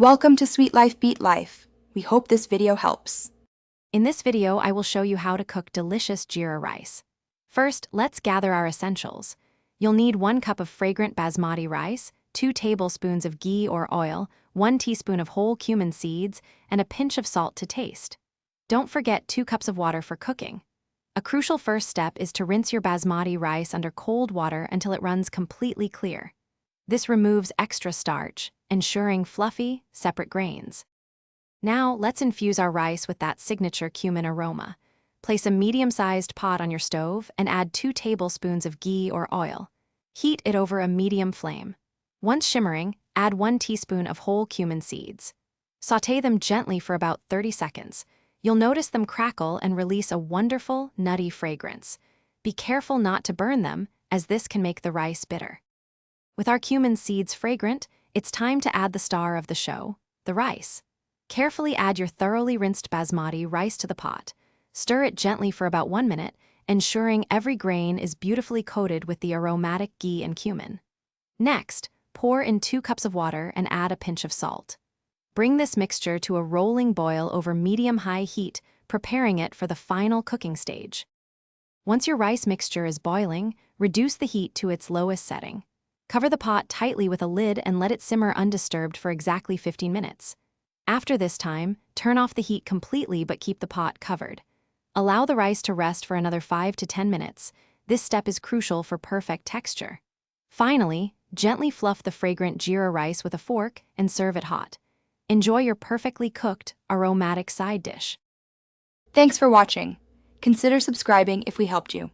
Welcome to Sweet Life Beat Life. We hope this video helps. In this video, I will show you how to cook delicious Jeera rice. First, let's gather our essentials. You'll need 1 cup of fragrant basmati rice, 2 tablespoons of ghee or oil, 1 teaspoon of whole cumin seeds, and a pinch of salt to taste. Don't forget 2 cups of water for cooking. A crucial first step is to rinse your basmati rice under cold water until it runs completely clear. This removes extra starch, ensuring fluffy, separate grains. Now, let's infuse our rice with that signature cumin aroma. Place a medium-sized pot on your stove and add 2 tablespoons of ghee or oil. Heat it over a medium flame. Once shimmering, add 1 teaspoon of whole cumin seeds. Sauté them gently for about 30 seconds. You'll notice them crackle and release a wonderful, nutty fragrance. Be careful not to burn them, as this can make the rice bitter. With our cumin seeds fragrant, it's time to add the star of the show, the rice. Carefully add your thoroughly rinsed basmati rice to the pot. Stir it gently for about 1 minute, ensuring every grain is beautifully coated with the aromatic ghee and cumin. Next, pour in 2 cups of water and add a pinch of salt. Bring this mixture to a rolling boil over medium-high heat, preparing it for the final cooking stage. Once your rice mixture is boiling, reduce the heat to its lowest setting. Cover the pot tightly with a lid and let it simmer undisturbed for exactly 15 minutes. After this time, turn off the heat completely but keep the pot covered. Allow the rice to rest for another 5 to 10 minutes. This step is crucial for perfect texture. Finally, gently fluff the fragrant Jeera rice with a fork and serve it hot. Enjoy your perfectly cooked, aromatic side dish. Thanks for watching. Consider subscribing if we helped you.